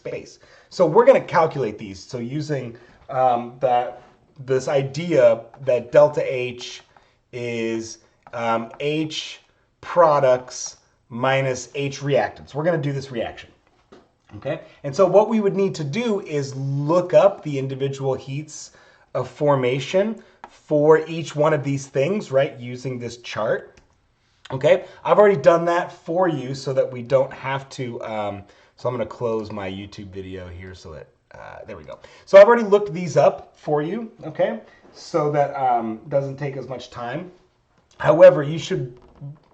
space. So we're going to calculate these. So using this idea that delta H is H products minus H reactants. We're going to do this reaction. Okay, and so what we would need to do is look up the individual heats of formation for each one of these things, right, using this chart. Okay, I've already done that for you so that we don't have to, so I'm going to close my YouTube video here so that, there we go. So I've already looked these up for you, okay, so that doesn't take as much time. However, you should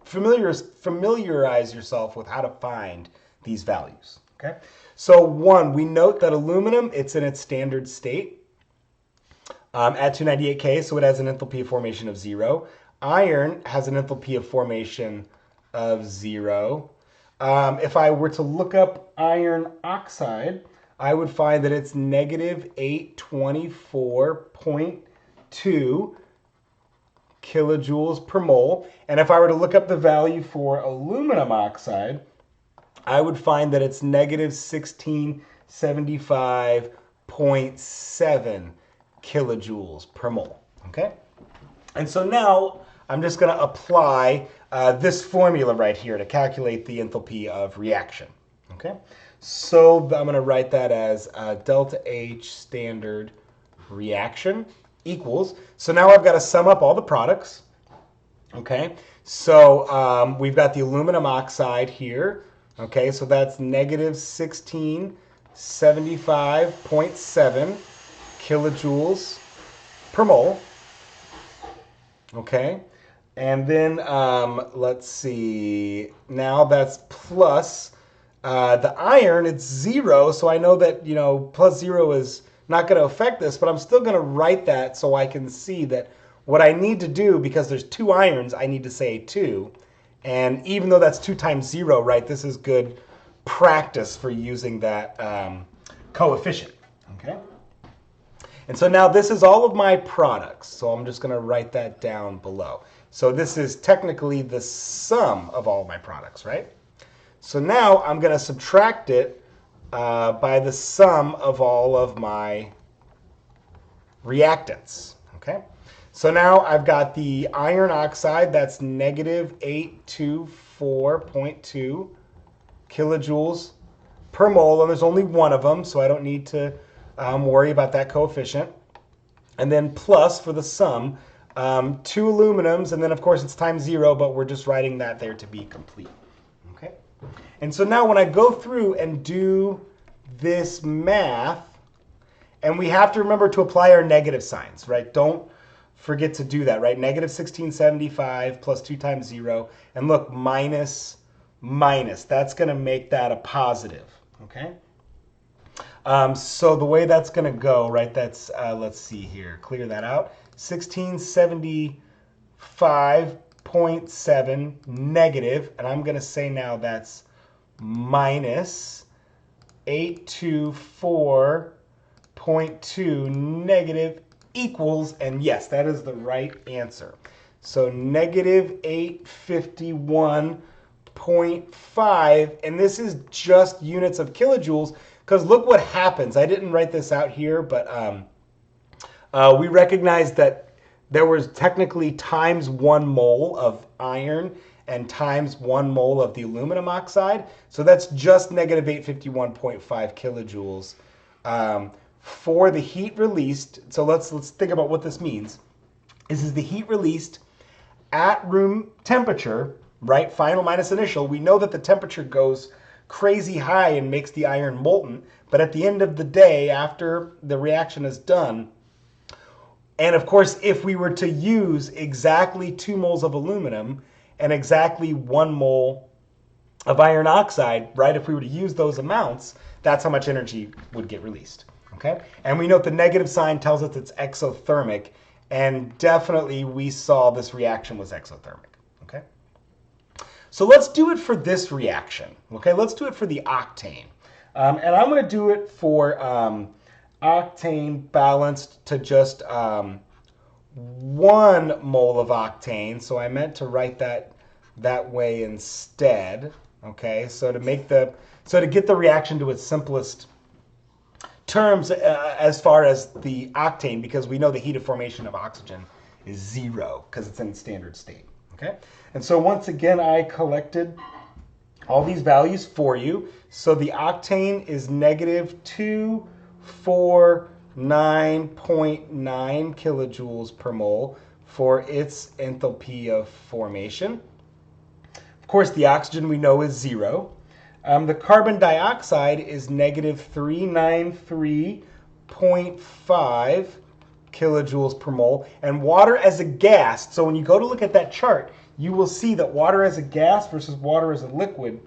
familiarize yourself with how to find these values. Okay, so one, we note that aluminum, it's in its standard state at 298 K, so it has an enthalpy of formation of 0. Iron has an enthalpy of formation of 0. If I were to look up iron oxide, I would find that it's negative 824.2 kilojoules per mole. And if I were to look up the value for aluminum oxide, I would find that it's negative 1675.7 kilojoules per mole, okay? And so now I'm just going to apply this formula right here to calculate the enthalpy of reaction, okay? So I'm going to write that as delta H standard reaction equals, so now I've got to sum up all the products, okay? So we've got the aluminum oxide here. Okay, so that's negative 1675.7 kilojoules per mole. Okay, and then let's see, now that's plus the iron, it's 0, so I know that, you know, plus 0 is not going to affect this, but I'm still going to write that so I can see that what I need to do, because there's 2 irons, I need to say 2. And even though that's 2 times 0, right, this is good practice for using that coefficient, okay? And so now this is all of my products, so I'm just going to write that down below. So this is technically the sum of all of my products, right? So now I'm going to subtract it by the sum of all of my reactants, okay? So now I've got the iron oxide, that's negative 824.2 kilojoules per mole, and there's only one of them, so I don't need to worry about that coefficient. And then plus for the sum, 2 aluminums, and then of course it's times 0, but we're just writing that there to be complete. Okay? And so now when I go through and do this math, and we have to remember to apply our negative signs, right? Don't forget to do that, right? Negative 1675 plus 2 times 0. And look, minus, minus. That's going to make that a positive, okay? So the way that's going to go, right, that's, let's see here, clear that out. 1675.7 negative, and I'm going to say now that's minus 824.2 negative equals, and yes, that is the right answer. So negative 851.5, and this is just units of kilojoules, because look what happens. I didn't write this out here, but we recognized that there was technically times 1 mole of iron and times 1 mole of the aluminum oxide. So that's just negative 851.5 kilojoules. For the heat released, so let's think about what this means. This is the heat released at room temperature, right? Final minus initial. We know that the temperature goes crazy high and makes the iron molten, but at the end of the day, after the reaction is done, and of course, if we were to use exactly 2 moles of aluminum and exactly 1 mole of iron oxide, right? If we were to use those amounts, that's how much energy would get released. Okay? And we note the negative sign tells us it's exothermic, and definitely we saw this reaction was exothermic. Okay? So let's do it for this reaction. Okay? Let's do it for the octane. And I'm going to do it for octane balanced to just 1 mole of octane. So I meant to write that way instead. Okay? So to get the reaction to its simplest terms as far as the octane, because we know the heat of formation of oxygen is 0 because it's in standard state. Okay, and so once again, I collected all these values for you. So the octane is negative 249.9 kilojoules per mole for its enthalpy of formation. Of course, the oxygen we know is 0. The carbon dioxide is negative 393.5 kilojoules per mole. And water as a gas, so when you go to look at that chart, you will see that water as a gas versus water as a liquid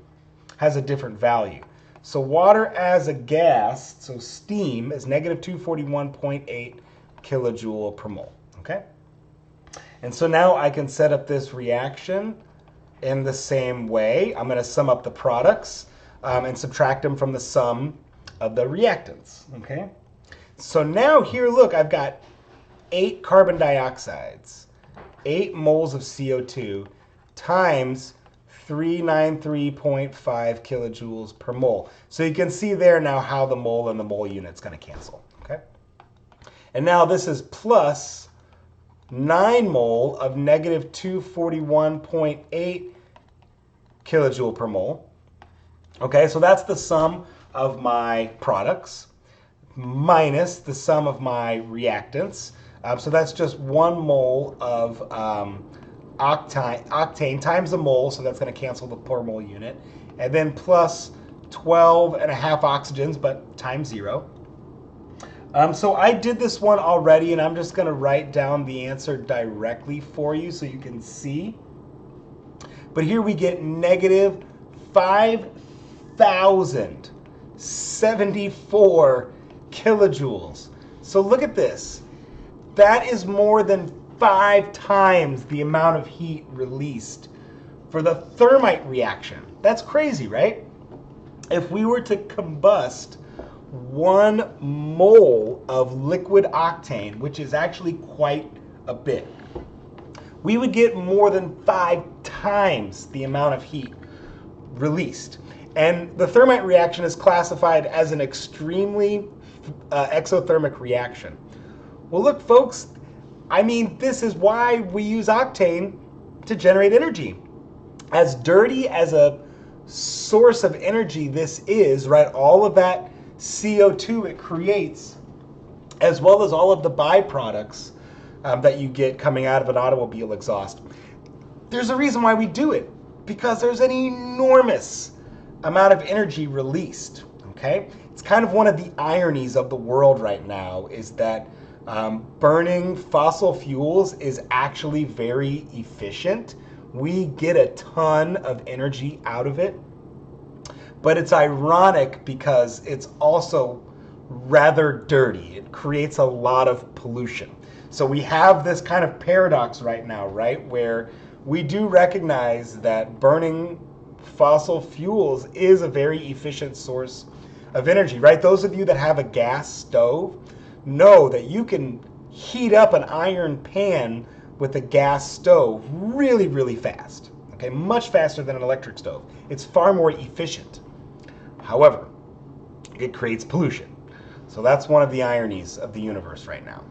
has a different value. So water as a gas, so steam, is negative 241.8 kilojoule per mole. Okay? And so now I can set up this reaction in the same way. I'm going to sum up the products and subtract them from the sum of the reactants. Okay? So now here, look, I've got 8 carbon dioxides, 8 moles of CO2 times 393.5 kilojoules per mole. So you can see there now how the mole and the mole unit's going to cancel. Okay? And now this is plus 9 mole of negative 241.8 kilojoule per mole. Okay, so that's the sum of my products minus the sum of my reactants. So that's just 1 mole of octane times a mole, so that's going to cancel the per mole unit. And then plus 12.5 oxygens, but times 0. So I did this one already, and I'm just going to write down the answer directly for you so you can see. But here we get negative 5,074 kilojoules. So look at this. That is more than 5 times the amount of heat released for the thermite reaction. That's crazy, right? If we were to combust 1 mole of liquid octane, which is actually quite a bit, we would get more than 5 times the amount of heat released. And the thermite reaction is classified as an extremely exothermic reaction. Well, look, folks, I mean, this is why we use octane to generate energy. As dirty as a source of energy this is, right, all of that CO2 it creates, as well as all of the byproducts that you get coming out of an automobile exhaust. There's a reason why we do it, because there's an enormous amount of energy released, okay? It's kind of one of the ironies of the world right now is that burning fossil fuels is actually very efficient. We get a ton of energy out of it, but it's ironic because it's also rather dirty. It creates a lot of pollution. So we have this kind of paradox right now, right, where we do recognize that burning fossil fuels is a very efficient source of energy, right? Those of you that have a gas stove know that you can heat up an iron pan with a gas stove really, really fast, okay? Much faster than an electric stove. It's far more efficient. However, it creates pollution. So that's one of the ironies of the universe right now.